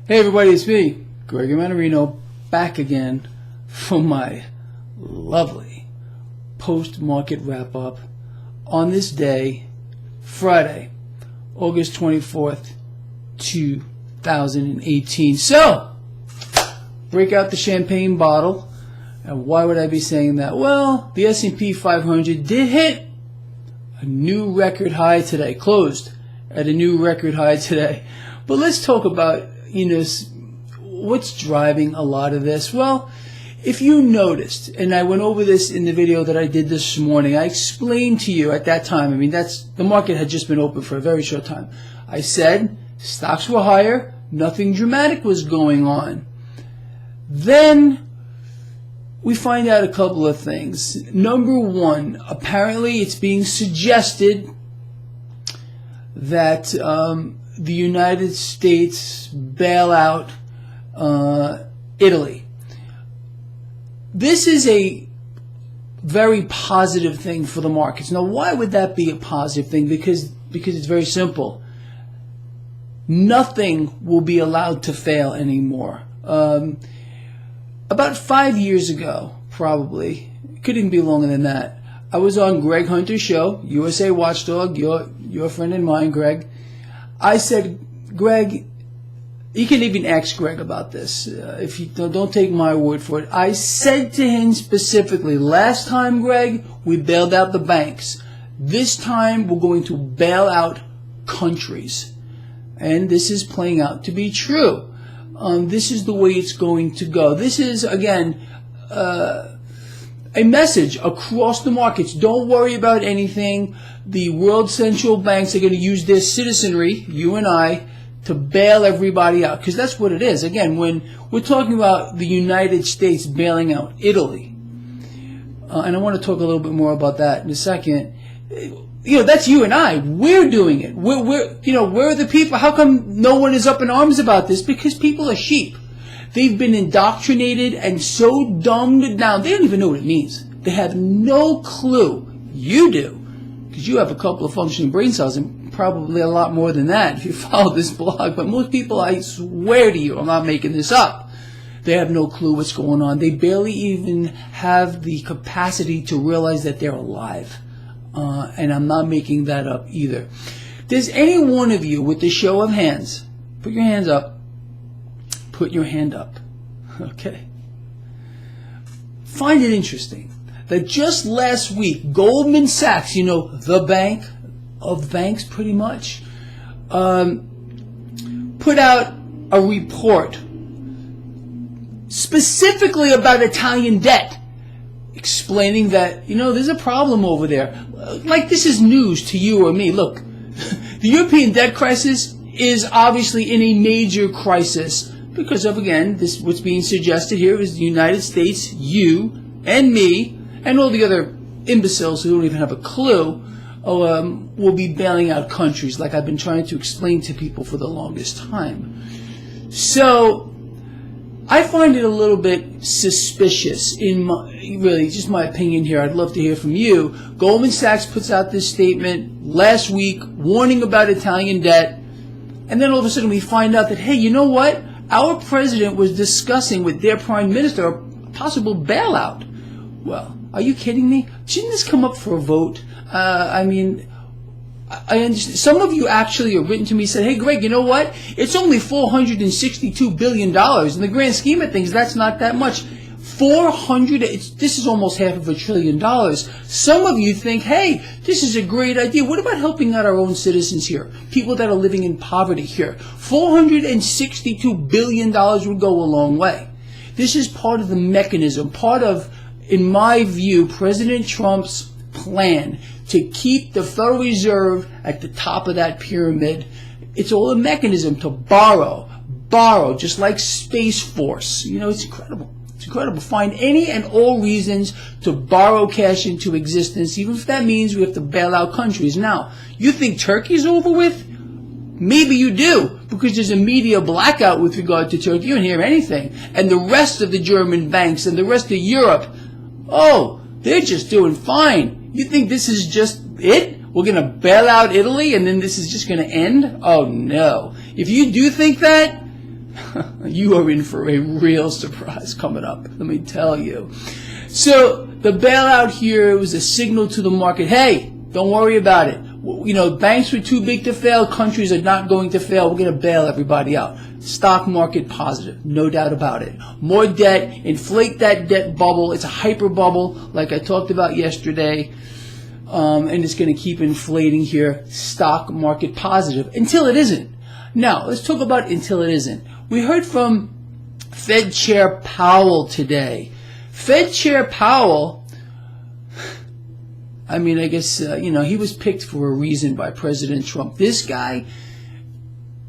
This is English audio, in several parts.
Hey everybody, it's me, Gregory Mannarino, back again for my lovely post-market wrap-up on this day, Friday, August 24th, 2018. So, break out the champagne bottle. And why would I be saying that? Well, the S&P 500 did hit a new record high today, closed at a new record high today. But let's talk about, what's driving a lot of this. Well, if you noticed, and I went over this in the video that I did this morning, I explained to you at that time, the market had just been open for a very short time. I said stocks were higher, nothing dramatic was going on. Then we find out a couple of things. Number one, apparently it's being suggested that the United States bail out Italy. This is a very positive thing for the markets. Now, why would that be a positive thing? Because it's very simple. Nothing will be allowed to fail anymore. About 5 years ago, probably, it could even be longer than that, I was on Greg Hunter's show, USA Watchdog, your friend and mine, Greg. I said, Greg, you can even ask Greg about this. If you don't take my word for it. I said to him specifically, last time, Greg, we bailed out the banks. This time, we're going to bail out countries. And this is playing out to be true. This is the way it's going to go. This is, again, a message across the markets. Don't worry about anything. The world central banks are going to use their citizenry, you and I, to bail everybody out. Because that's what it is. Again, when we're talking about the United States bailing out Italy, and I want to talk a little bit more about that in a second. That's you and I. We're doing it. We're the people. How come no one is up in arms about this? Because people are sheep. They've been indoctrinated and so dumbed down. They don't even know what it means. They have no clue. You do. Because you have a couple of functioning brain cells and probably a lot more than that if you follow this blog. But most people, I swear to you, I'm not making this up. They have no clue what's going on. They barely even have the capacity to realize that they're alive. And I'm not making that up either. Does any one of you, with the show of hands, put your hands up. Put your hand up. Okay. Find it interesting that just last week, Goldman Sachs, the bank of banks pretty much, put out a report specifically about Italian debt, explaining that, there's a problem over there. Like this is news to you or me. Look, the European debt crisis is obviously in a major crisis because of, again, what's being suggested here is the United States, you and me, and all the other imbeciles who don't even have a clue, will be bailing out countries like I've been trying to explain to people for the longest time. So I find it a little bit suspicious just my opinion here. I'd love to hear from you. Goldman Sachs puts out this statement last week warning about Italian debt. And then all of a sudden we find out that, hey, you know what? Our president was discussing with their prime minister a possible bailout. Well, are you kidding me? Shouldn't this come up for a vote? I understand. Some of you actually have written to me and said, hey, Greg, you know what? It's only $462 billion. In the grand scheme of things, that's not that much. This is almost $500 billion. Some of you think, hey, this is a great idea. What about helping out our own citizens here? People that are living in poverty here. $462 billion would go a long way. This is part of the mechanism, part of, in my view, President Trump's plan to keep the Federal Reserve at the top of that pyramid. It's all a mechanism to borrow, just like Space Force. It's incredible. It's incredible. Find any and all reasons to borrow cash into existence, even if that means we have to bail out countries. Now, you think Turkey's over with? Maybe you do, because there's a media blackout with regard to Turkey. You don't hear anything. And the rest of the German banks and the rest of Europe, they're just doing fine. You think this is just it? We're going to bail out Italy and then this is just going to end? Oh, no. If you do think that, You are in for a real surprise coming up, let me tell you. So the bailout here was a signal to the market, hey, don't worry about it. You know, banks were too big to fail. Countries are not going to fail. We're going to bail everybody out. Stock market positive, no doubt about it. More debt, inflate that debt bubble. It's a hyper bubble, like I talked about yesterday. And it's going to keep inflating here. Stock market positive until it isn't. Now, let's talk about until it isn't. We heard from Fed Chair Powell today. Fed Chair Powell, I mean, I guess, he was picked for a reason by President Trump. This guy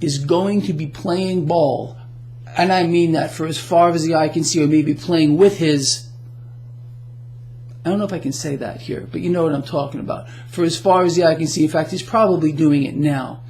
is going to be playing ball, and I mean that for as far as the eye can see, or maybe playing with his, I don't know if I can say that here, but you know what I'm talking about. For as far as the eye can see, in fact, he's probably doing it now.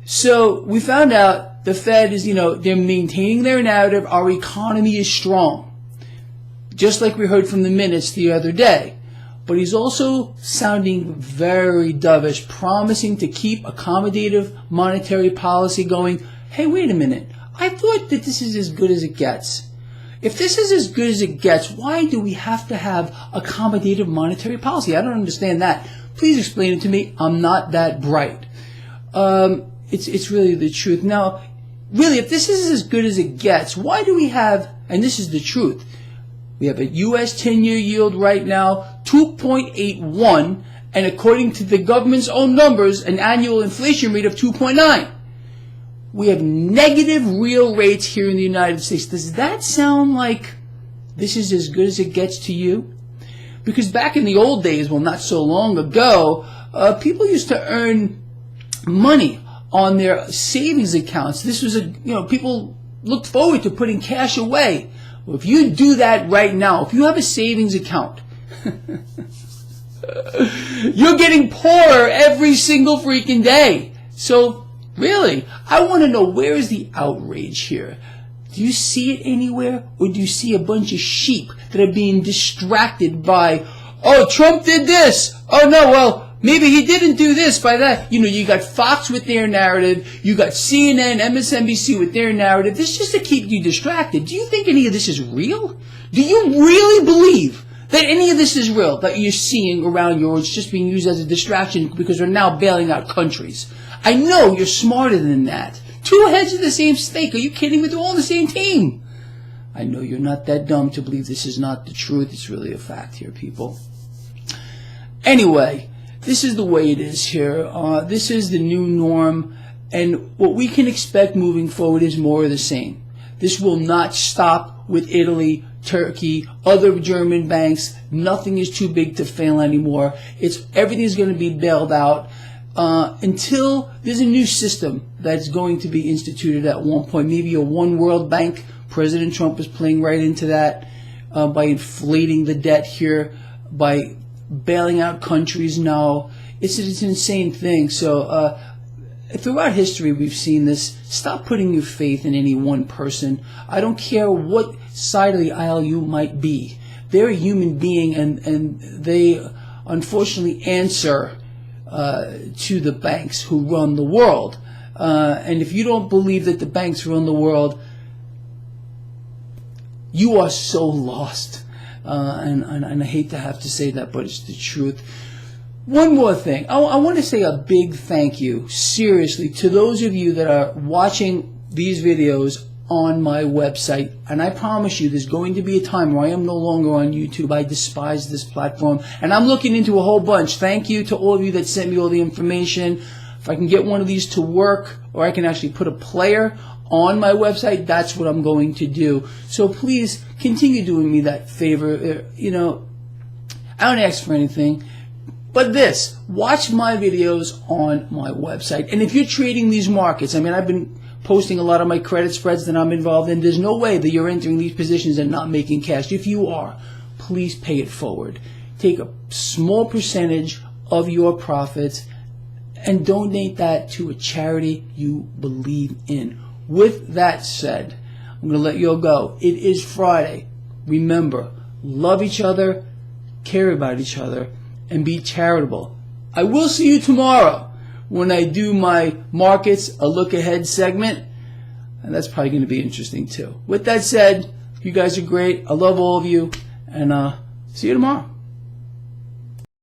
So we found out the Fed is, they're maintaining their narrative. Our economy is strong. Just like we heard from the minutes the other day. But he's also sounding very dovish, promising to keep accommodative monetary policy going. Hey, wait a minute. I thought that this is as good as it gets. If this is as good as it gets, why do we have to have accommodative monetary policy? I don't understand that. Please explain it to me. I'm not that bright. It's really the truth. Now, really, if this is as good as it gets, why do we have, and this is the truth, we have a U.S. 10-year yield right now, 2.81, and according to the government's own numbers, an annual inflation rate of 2.9. We have negative real rates here in the United States. Does that sound like this is as good as it gets to you? Because back in the old days, well, not so long ago, people used to earn money on their savings accounts. This was people looked forward to putting cash away. Well, if you do that right now, if you have a savings account, you're getting poorer every single freaking day. So, really, I want to know, where is the outrage here? Do you see it anywhere? Or do you see a bunch of sheep that are being distracted by, oh, Trump did this. Oh, no, well, maybe he didn't do this by that. You got Fox with their narrative. You got CNN, MSNBC with their narrative. This is just to keep you distracted. Do you think any of this is real? Do you really believe that any of this is real, that you're seeing around you, or it's just being used as a distraction because we're now bailing out countries? I know you're smarter than that. Two heads of the same snake. Are you kidding me? They're all on the same team. I know you're not that dumb to believe this is not the truth. It's really a fact here, people. Anyway, this is the way it is here. This is the new norm, and what we can expect moving forward is more of the same. This will not stop with Italy, Turkey, other German banks. Nothing is too big to fail anymore. Everything's going to be bailed out until there's a new system that's going to be instituted at one point. Maybe a one world bank. President Trump is playing right into that by inflating the debt here, by bailing out countries now. It's an insane thing. So throughout history we've seen this. Stop putting your faith in any one person. I don't care what side of the aisle you might be. They're a human being, and they unfortunately answer to the banks who run the world. And if you don't believe that the banks run the world, you are so lost. And I hate to have to say that, but it's the truth. One more thing. I want to say a big thank you, seriously, to those of you that are watching these videos on my website. And I promise you, there's going to be a time where I am no longer on YouTube. I despise this platform. And I'm looking into a whole bunch. Thank you to all of you that sent me all the information. If I can get one of these to work, or I can actually put a player on my website, that's what I'm going to do. So please continue doing me that favor. I don't ask for anything, but watch my videos on my website. And if you're trading these markets, I've been posting a lot of my credit spreads that I'm involved in. There's no way that you're entering these positions and not making cash. If you are, please pay it forward. Take a small percentage of your profits and donate that to a charity you believe in. With that said, I'm going to let you all go. It is Friday. Remember, love each other, care about each other, and be charitable. I will see you tomorrow when I do my Markets, a Look Ahead segment. And that's probably going to be interesting too. With that said, you guys are great. I love all of you. And see you tomorrow.